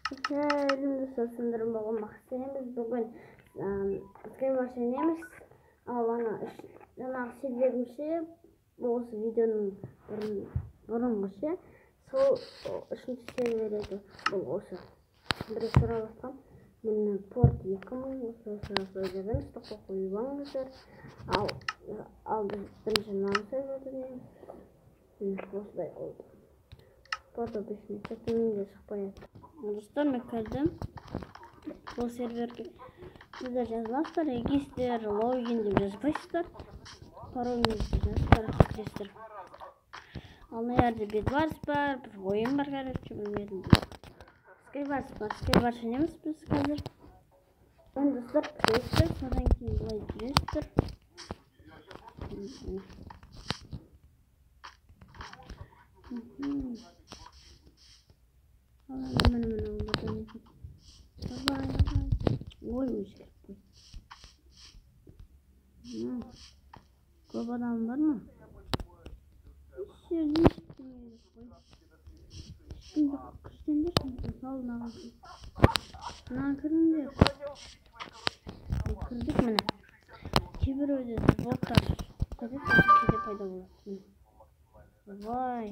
Elimiz sындырып болмақ істейміз. Бүгін скримерші неміз. Ал ана жаңағы серверімше осы видеоның бұрынғыше сол үшінші сервер еді. Бұл осы. Бірі сұраласқан. Мені порт 2000 осы сөйледіңіз. Тоққа қойбаңыздар. Ал біз бірінші мынаны серверді неміз. Осылай oldu. Порт обычный чатымында шықпайды. Достар, мен кірдім. Бұл серверге сіздер жазыласыздар, регистр, логин деп жазбайсыздар. Пароліңізді жазып кіресіздер. Ал мына жерде бетварс бар, бір ойын бар, короче, білмедім. Скрипварс бар, скрипварс неміз біз қазір. Достар, кіресіздер, содан кейін бұлай жүресіздер. Ой, өзгеріп қой. Көп адам бар ма? Ешкім жоқ қой. Ешкім жоқ. Кірсеңдер, салын ағылсын. Мына кіріңдер. Кірдік міне. Кейбір өде боттар. Кейде пайда болады. Вай.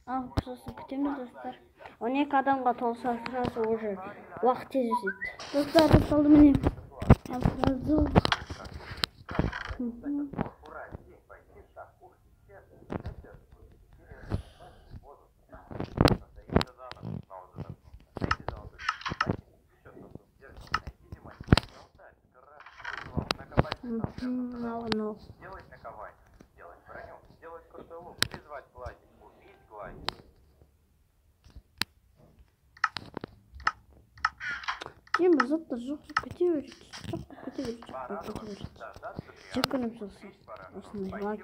Ал, сосын күтеміз, достар. 12 адамға толса сразу уже уақыт тез өтеді. Достар, салды міне. Абразу. Ну. Делать наковальню, сделать броню, сделать крутой лук, призвать гладик, убить гладик. Кем заттар жоқ, кете береді. Жек көрімсілсіз. Осындай лаки.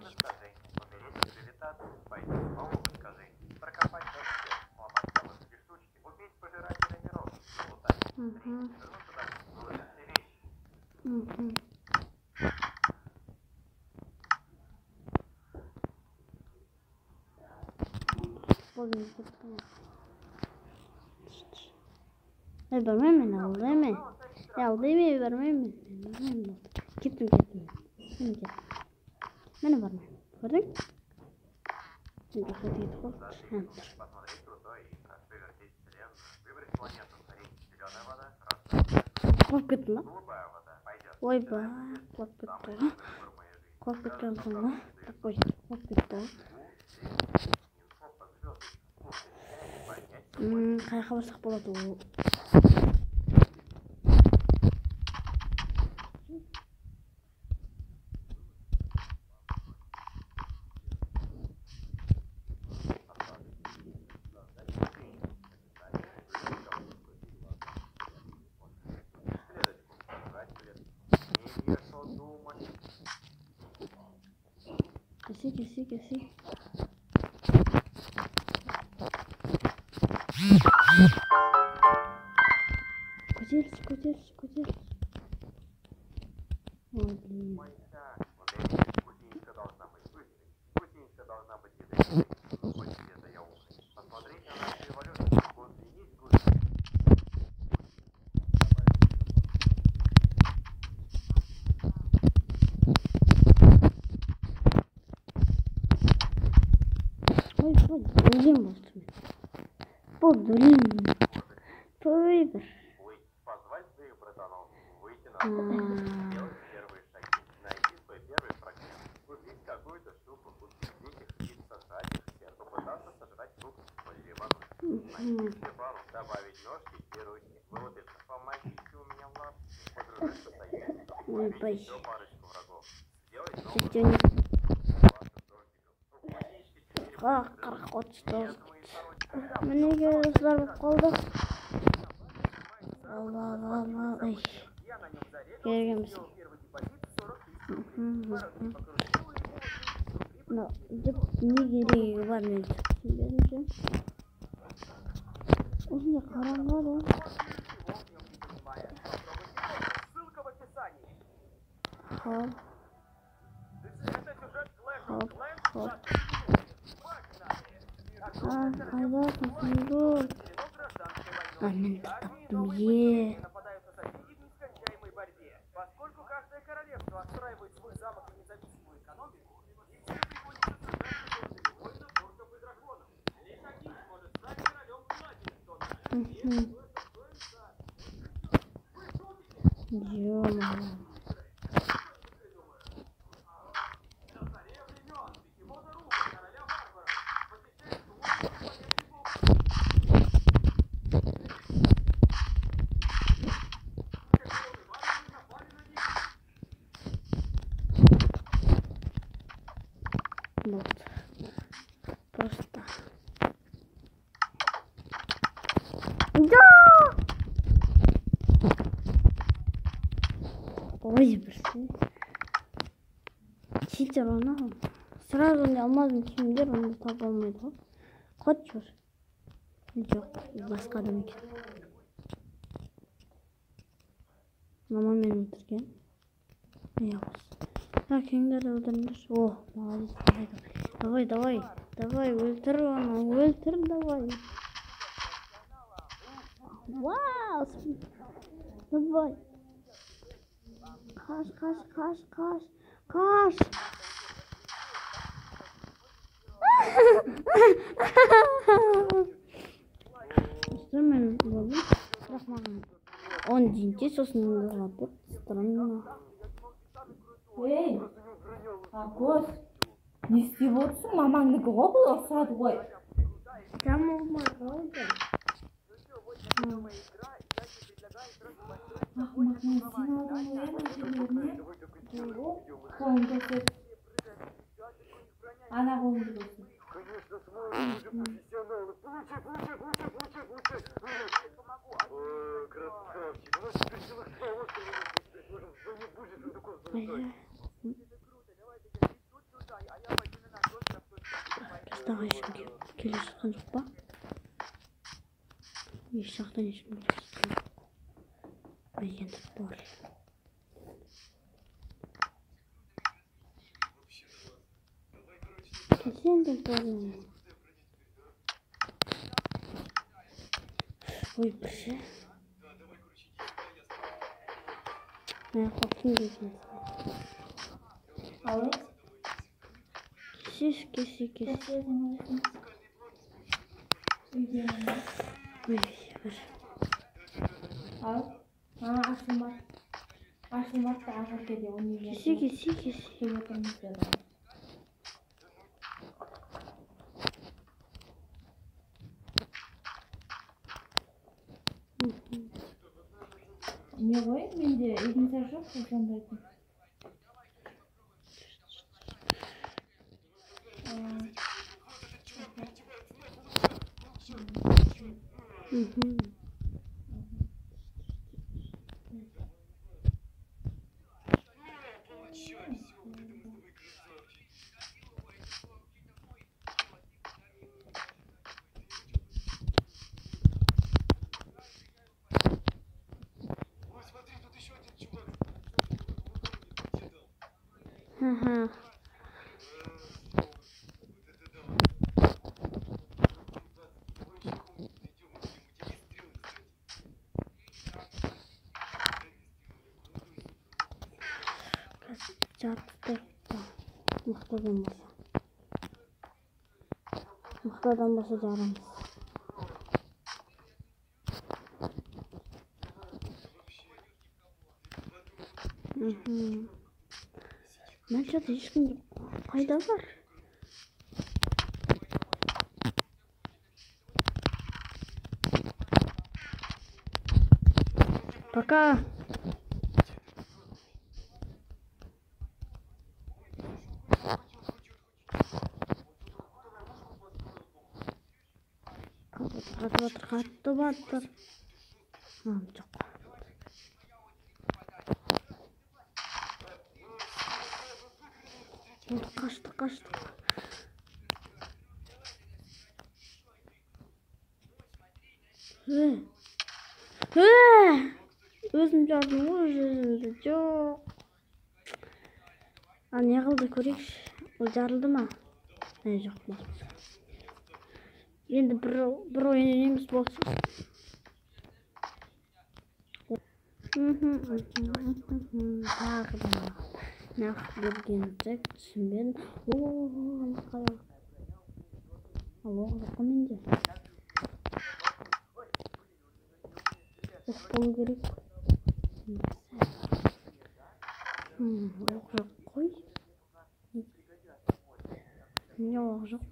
Vermem aldırma. Aldırma vermem. Gittim. Bana vermem. Gördün? Şimdi hadi git. Korkut mu? Vay be. Korkuttu. Korkuttan sonra. Korkuttu. Қайқа барсақ болады ол. Кеси. Көтеріш. Ой, блин. Кутинка должна быть быстрой. Кутинка должна быть ядовитой. Хоть где-то я умный. Посмотрите на нашу эволюцию. Вот и есть гусеница. Ой, блин, подурим. Повыбор. Позвать своих братанов, выйти на сделать первые шаги, найти свой первый фрагмент, купить какую-то штуку, купить их и сожрать их всех, попытаться сожрать фрукт или банан, найти пару, добавить ножки и ручки, вылупиться, помогите у меня в лап, подружиться с союзником, убить еще парочку врагов, сделать новую Мінеге ұздар бұп қалды. Ай. Кергенбіз. Деп не керегі бар мен түсінбедім. Осында қараңғы да. Хоп. Қайда тұсыңды? Мен таптым. Е. Нападают на соседей в нескончаемой борьбе. Поскольку каждое королевство отстраивает свой замок и независимую экономику, им всем приходится сражаться против воинов, орков и драконов. Лишь один сможет стать королем владельцем зоны. Ё-моё. Вот. Просто. Да! Ой, блин. Читер он. Сразу не алмазым кимдер оны таба алмайды ғой. Қот жүр. Жоқ, басқа адам екен. Мама мені өлтірген. Кеңдерді өлтіріңдер. О, молодец. Давай. Өлтір оны. Өлтір, давай. Вау. Давай. Қаш. Мен болдым. Бірақ маған 10 дейінде сосын ұлғатып странно. Ей, Акос, не істеп отырсың? Мамаңдікі ғой бұл ұқсады ғой. Дамылмай қалды. Ақымақ, сен алдың ғой әмәшелеріне? Қолын көрсет. Ана қолыңды көрсет. Тағы ешкім келе жатқан жоқ па? Еш жақтан ешкім келе жатқан жоқ. Енді бар. Сен де бармын. Ой, бірше. Қоқтың дейсің. Алай? Кесі. Ой, бір. Ал? Ашылмақ та ағыр кеде. Кесі. Не ғой, менде едінсар жоқ, сондайтын. Жатты. Мықтадан баса жарамыз. Мен жады ешкім қайда бар? Пока. Қатты батыр. Жоқ. Қашты. Өзім жардым ғой, өзімді жоқ. Не қылды көрейікші? Ол жарылды ма? Жоқ. Енді бір ойын емес болсын. Тағы да нақты бергенсек түсінбедім. Ал оқ жоқ қой менде. Оқ болу керек. Оқ жоқ қой. Менде оқ жоқ.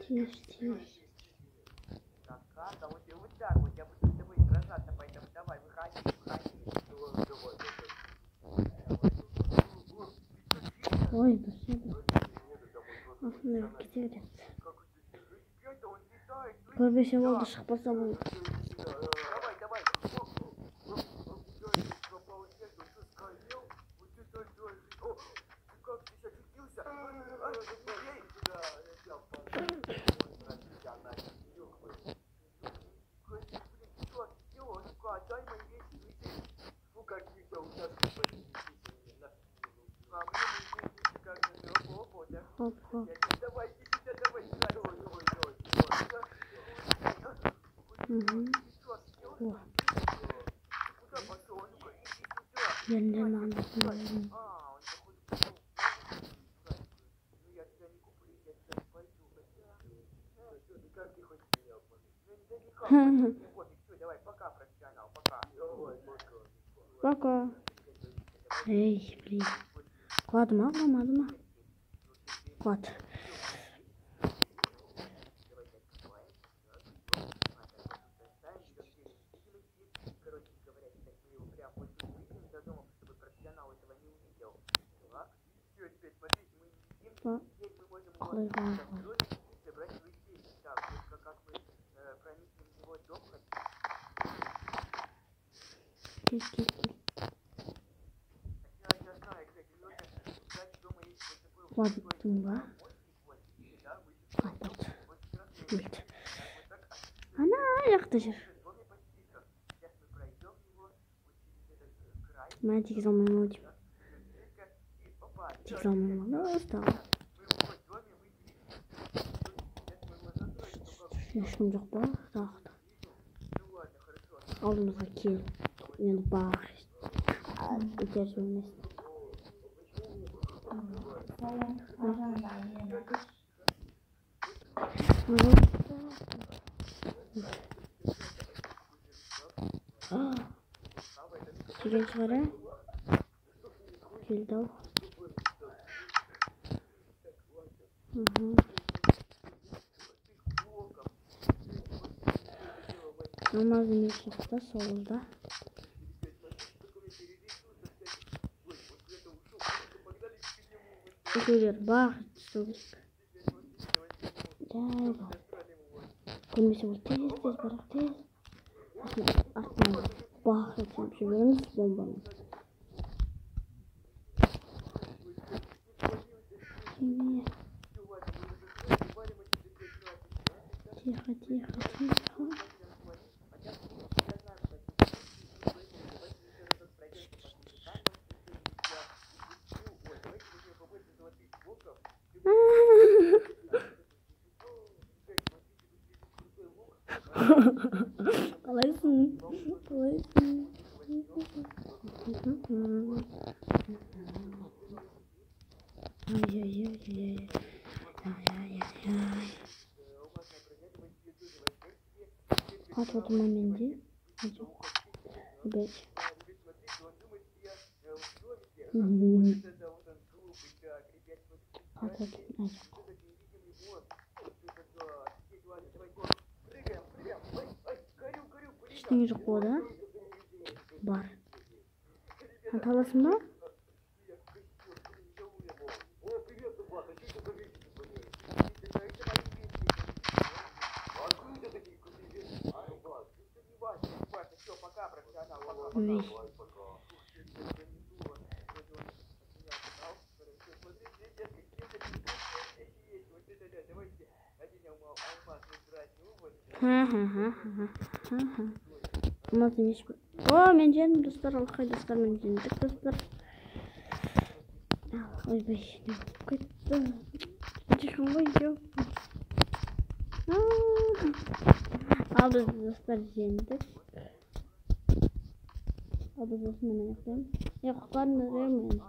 Тише. Какая-то вот так вот, я буду с тобой сражаться, поэтому давай, выходи. Ой, спасибо. Осындай кете береді. Көрбесе болды, шықпаса болды. Давай. Как ты сейчас очутился? Дай мои вещи, ну какие-то ужасные посетители. А мне вещи как на работе. Хоп-хоп. Давай. О. Енді надо. Давай, пока, профессионал, Пока. Эй, блин. Құлады ма, құламады ма? Құлады. Құлай қалай. Кел. Құладың ба? Өлді. Ана, жақта жүр. Мен тегіз алмаймын ау деймін. Тегіз алмаймын ау, ұстағы. Ешкім жоқ па? Тағыда. Алдымызға кел. Енді бағ. Өтер жөнесін. Келген шығар, ә? Келді ау. Намазы мешітті солында. Екеулер бағ түсу керек. Жай бол. Көрмесе бол тез бірақ тез. Астына бағ өтіп жіберіңіз бомбаны. Тихо. Қалайсың? Қатып отырмын менде. Опять. Қатып отырмын. Ештеңе жоқ болды, а? Бар. Таласың ба? Давайте, Nasıl iş bu? Oo, men jendim dostlar, alkay dostlar, men jendik dostlar. Oy bey, kayıttı. Çıkın boy yok. Al biz dostlar jendik. Al biz dostlar, men yapayım. Yok, karnı vermeyin.